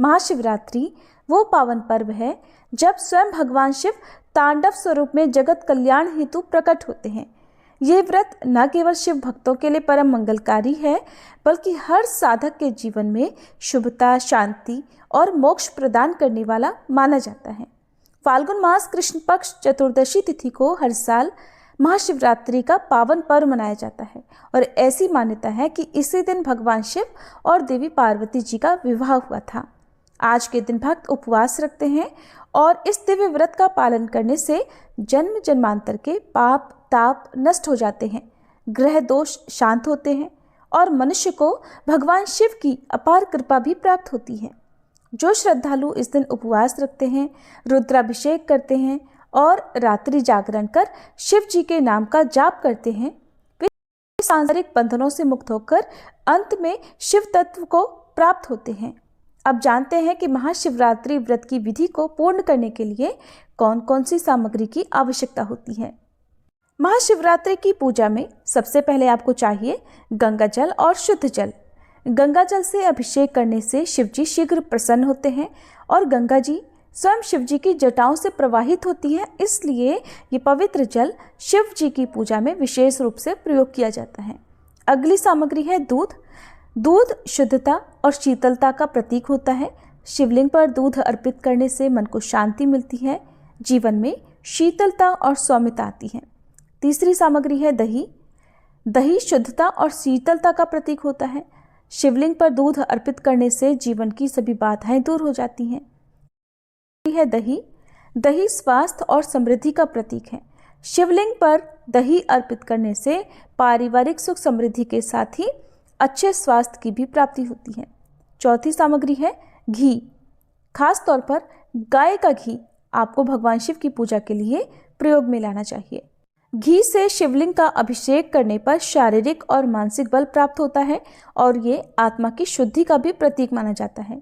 महाशिवरात्रि वो पावन पर्व है जब स्वयं भगवान शिव तांडव स्वरूप में जगत कल्याण हेतु प्रकट होते हैं। ये व्रत न केवल शिव भक्तों के लिए परम मंगलकारी है, बल्कि हर साधक के जीवन में शुभता, शांति और मोक्ष प्रदान करने वाला माना जाता है। फाल्गुन मास कृष्ण पक्ष चतुर्दशी तिथि को हर साल महाशिवरात्रि का पावन पर्व मनाया जाता है और ऐसी मान्यता है कि इसी दिन भगवान शिव और देवी पार्वती जी का विवाह हुआ था। आज के दिन भक्त उपवास रखते हैं और इस दिव्य व्रत का पालन करने से जन्म जन्मांतर के पाप ताप नष्ट हो जाते हैं, ग्रह दोष शांत होते हैं और मनुष्य को भगवान शिव की अपार कृपा भी प्राप्त होती है। जो श्रद्धालु इस दिन उपवास रखते हैं, रुद्राभिषेक करते हैं और रात्रि जागरण कर शिव जी के नाम का जाप करते हैं, वे सांसारिक बंधनों से मुक्त होकर अंत में शिव तत्व को प्राप्त होते हैं। अब जानते हैं कि महाशिवरात्रि व्रत की विधि को पूर्ण करने के लिए कौन कौन सी सामग्री की आवश्यकता होती है। महाशिवरात्रि की पूजा में सबसे पहले आपको चाहिए गंगा जल और शुद्ध जल। गंगा जल से अभिषेक करने से शिव जी शीघ्र प्रसन्न होते हैं और गंगा जी स्वयं शिव जी की जटाओं से प्रवाहित होती है, इसलिए ये पवित्र जल शिव जी की पूजा में विशेष रूप से प्रयोग किया जाता है। अगली सामग्री है दूध। दूध शुद्धता और शीतलता का प्रतीक होता है। शिवलिंग पर दूध अर्पित करने से मन को शांति मिलती है, जीवन में शीतलता और सौम्यता आती है। तीसरी सामग्री है दही। दही शुद्धता और शीतलता का प्रतीक होता है। शिवलिंग पर दूध अर्पित करने से जीवन की सभी बाधाएं दूर हो जाती हैं। है दही। दही स्वास्थ्य और समृद्धि का प्रतीक है। शिवलिंग पर दही अर्पित करने से पारिवारिक सुख समृद्धि के साथ ही अच्छे स्वास्थ्य की भी प्राप्ति होती है। चौथी सामग्री है घी। खास तौर पर गाय का घी आपको भगवान शिव की पूजा के लिए प्रयोग में लाना चाहिए। घी से शिवलिंग का अभिषेक करने पर शारीरिक और मानसिक बल प्राप्त होता है और ये आत्मा की शुद्धि का भी प्रतीक माना जाता है।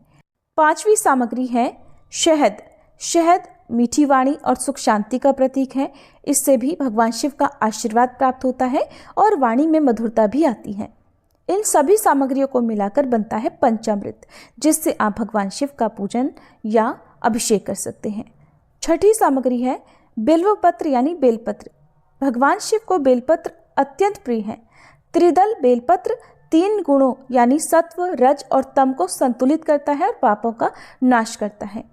पांचवी सामग्री है शहद। शहद मीठी वाणी और सुख शांति का प्रतीक है। इससे भी भगवान शिव का आशीर्वाद प्राप्त होता है और वाणी में मधुरता भी आती है। इन सभी सामग्रियों को मिलाकर बनता है पंचामृत, जिससे आप भगवान शिव का पूजन या अभिषेक कर सकते हैं। छठी सामग्री है बिल्व पत्र यानी बेलपत्र। भगवान शिव को बेलपत्र अत्यंत प्रिय है। त्रिदल बेलपत्र 3 गुणों यानी सत्व, रज और तम को संतुलित करता है और पापों का नाश करता है।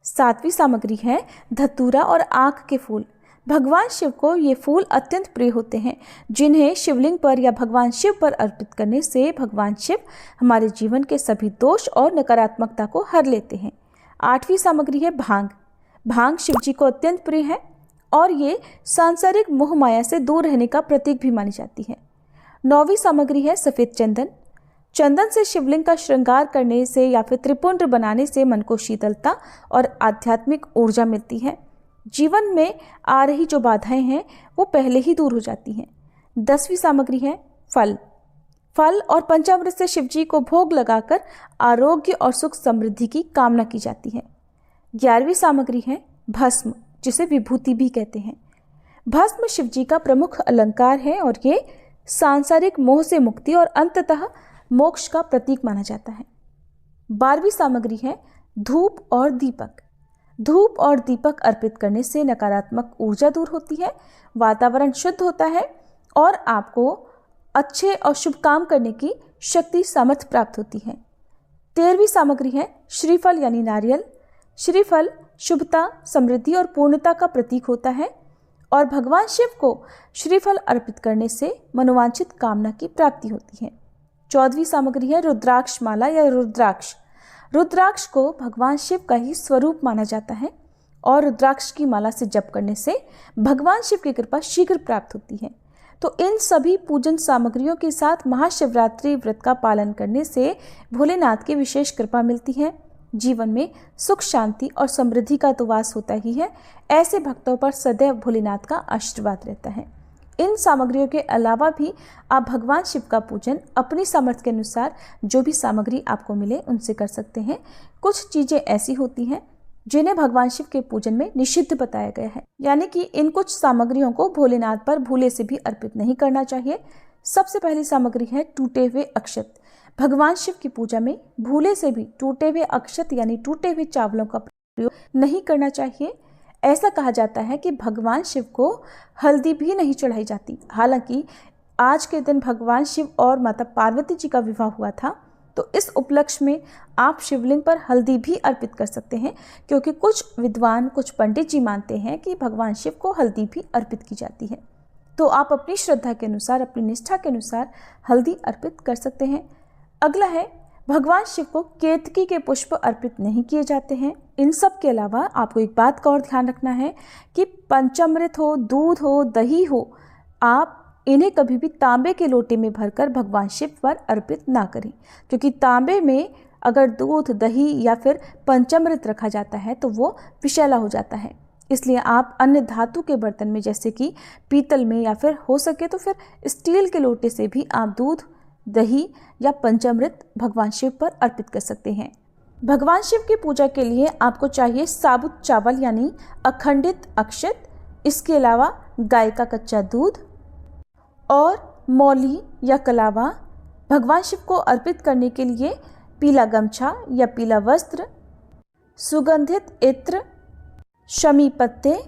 सातवीं सामग्री है धतूरा और आँख के फूल। भगवान शिव को ये फूल अत्यंत प्रिय होते हैं, जिन्हें शिवलिंग पर या भगवान शिव पर अर्पित करने से भगवान शिव हमारे जीवन के सभी दोष और नकारात्मकता को हर लेते हैं। आठवीं सामग्री है भांग। भांग शिव जी को अत्यंत प्रिय है और ये सांसारिक मोह माया से दूर रहने का प्रतीक भी मानी जाती है। नौवीं सामग्री है सफ़ेद चंदन। चंदन से शिवलिंग का श्रृंगार करने से या फिर त्रिपुंड बनाने से मन को शीतलता और आध्यात्मिक ऊर्जा मिलती है। जीवन में आ रही जो बाधाएं हैं वो पहले ही दूर हो जाती हैं। 10वीं सामग्री है फल। फल और पंचामृत से शिव जी को भोग लगाकर आरोग्य और सुख समृद्धि की कामना की जाती है। 11वीं सामग्री है भस्म, जिसे विभूति भी कहते हैं। भस्म शिव जी का प्रमुख अलंकार है और ये सांसारिक मोह से मुक्ति और अंततः मोक्ष का प्रतीक माना जाता है। 12वीं सामग्री है धूप और दीपक। धूप और दीपक अर्पित करने से नकारात्मक ऊर्जा दूर होती है, वातावरण शुद्ध होता है और आपको अच्छे और शुभ काम करने की शक्ति सामर्थ्य प्राप्त होती है। 13वीं सामग्री है श्रीफल यानी नारियल। श्रीफल शुभता, समृद्धि और पूर्णता का प्रतीक होता है और भगवान शिव को श्रीफल अर्पित करने से मनोवांछित कामना की प्राप्ति होती है। 14वीं सामग्री है रुद्राक्ष माला या रुद्राक्ष। रुद्राक्ष को भगवान शिव का ही स्वरूप माना जाता है और रुद्राक्ष की माला से जप करने से भगवान शिव की कृपा शीघ्र प्राप्त होती है। तो इन सभी पूजन सामग्रियों के साथ महाशिवरात्रि व्रत का पालन करने से भोलेनाथ की विशेष कृपा मिलती है। जीवन में सुख शांति और समृद्धि का तो वास होता ही है। ऐसे भक्तों पर सदैव भोलेनाथ का आशीर्वाद रहता है। इन सामग्रियों के अलावा भी आप भगवान शिव का पूजन अपनी सामर्थ्य के अनुसार जो भी सामग्री आपको मिले उनसे कर सकते हैं। कुछ चीज़ें ऐसी होती हैं जिन्हें भगवान शिव के पूजन में निषिद्ध बताया गया है, यानी कि इन कुछ सामग्रियों को भोलेनाथ पर भूले से भी अर्पित नहीं करना चाहिए। सबसे पहली सामग्री है टूटे हुए अक्षत। भगवान शिव की पूजा में भूले से भी टूटे हुए अक्षत यानी टूटे हुए चावलों का प्रयोग नहीं करना चाहिए। ऐसा कहा जाता है कि भगवान शिव को हल्दी भी नहीं चढ़ाई जाती। हालांकि आज के दिन भगवान शिव और माता पार्वती जी का विवाह हुआ था, तो इस उपलक्ष्य में आप शिवलिंग पर हल्दी भी अर्पित कर सकते हैं, क्योंकि कुछ विद्वान, कुछ पंडित जी मानते हैं कि भगवान शिव को हल्दी भी अर्पित की जाती है। तो आप अपनी श्रद्धा के अनुसार, अपनी निष्ठा के अनुसार हल्दी अर्पित कर सकते हैं। अगला है, भगवान शिव को केतकी के पुष्प अर्पित नहीं किए जाते हैं। इन सब के अलावा आपको एक बात का और ध्यान रखना है कि पंचामृत हो, दूध हो, दही हो, आप इन्हें कभी भी तांबे के लोटे में भरकर भगवान शिव पर अर्पित ना करें, क्योंकि तांबे में अगर दूध, दही या फिर पंचामृत रखा जाता है तो वो विषैला हो जाता है। इसलिए आप अन्य धातु के बर्तन में, जैसे कि पीतल में या फिर हो सके तो फिर स्टील के लोटे से भी आप दूध, दही या पंचामृत भगवान शिव पर अर्पित कर सकते हैं। भगवान शिव की पूजा के लिए आपको चाहिए साबुत चावल यानी अखंडित अक्षत, इसके अलावा गाय का कच्चा दूध और मौली या कलावा। भगवान शिव को अर्पित करने के लिए पीला गमछा या पीला वस्त्र, सुगंधित इत्र, शमी पत्ते।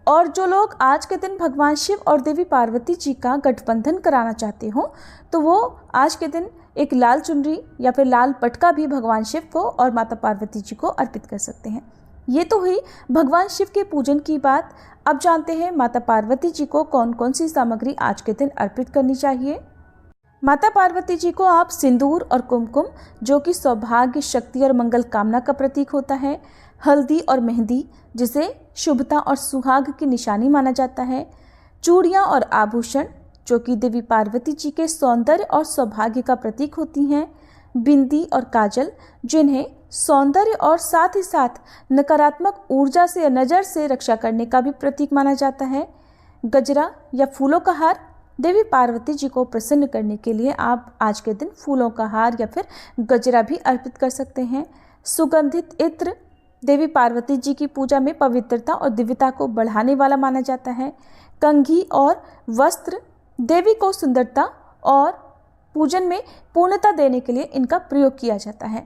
और जो लोग आज के दिन भगवान शिव और देवी पार्वती जी का गठबंधन कराना चाहते हो, तो वो आज के दिन एक लाल चुनरी या फिर लाल पटका भी भगवान शिव को और माता पार्वती जी को अर्पित कर सकते हैं। ये तो हुई भगवान शिव के पूजन की बात। अब जानते हैं माता पार्वती जी को कौन कौन सी सामग्री आज के दिन अर्पित करनी चाहिए। माता पार्वती जी को आप सिंदूर और कुमकुम, जो कि सौभाग्य, शक्ति और मंगल कामना का प्रतीक होता है, हल्दी और मेहंदी, जिसे शुभता और सुहाग की निशानी माना जाता है, चूड़ियाँ और आभूषण, जो कि देवी पार्वती जी के सौंदर्य और सौभाग्य का प्रतीक होती हैं, बिंदी और काजल, जिन्हें सौंदर्य और साथ ही साथ नकारात्मक ऊर्जा से या नज़र से रक्षा करने का भी प्रतीक माना जाता है, गजरा या फूलों का हार। देवी पार्वती जी को प्रसन्न करने के लिए आप आज के दिन फूलों का हार या फिर गजरा भी अर्पित कर सकते हैं। सुगंधित इत्र देवी पार्वती जी की पूजा में पवित्रता और दिव्यता को बढ़ाने वाला माना जाता है। कंघी और वस्त्र देवी को सुंदरता और पूजन में पूर्णता देने के लिए इनका प्रयोग किया जाता है।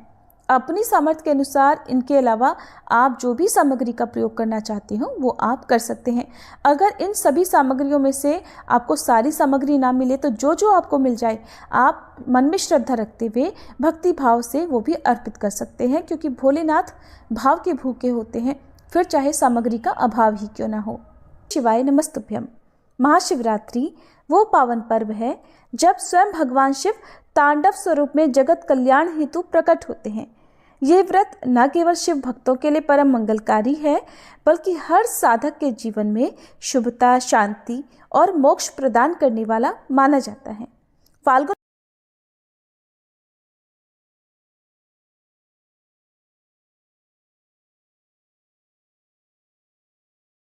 अपनी सामर्थ्य के अनुसार इनके अलावा आप जो भी सामग्री का प्रयोग करना चाहते हो वो आप कर सकते हैं। अगर इन सभी सामग्रियों में से आपको सारी सामग्री ना मिले तो जो जो आपको मिल जाए आप मन में श्रद्धा रखते हुए भक्ति भाव से वो भी अर्पित कर सकते हैं, क्योंकि भोलेनाथ भाव के भूखे होते हैं, फिर चाहे सामग्री का अभाव ही क्यों ना हो। शिवाय नमस्तुभ्यम। महाशिवरात्रि वो पावन पर्व है जब स्वयं भगवान शिव तांडव स्वरूप में जगत कल्याण हेतु प्रकट होते हैं। ये व्रत न केवल शिव भक्तों के लिए परम मंगलकारी है, बल्कि हर साधक के जीवन में शुभता, शांति और मोक्ष प्रदान करने वाला माना जाता है। फाल्गुन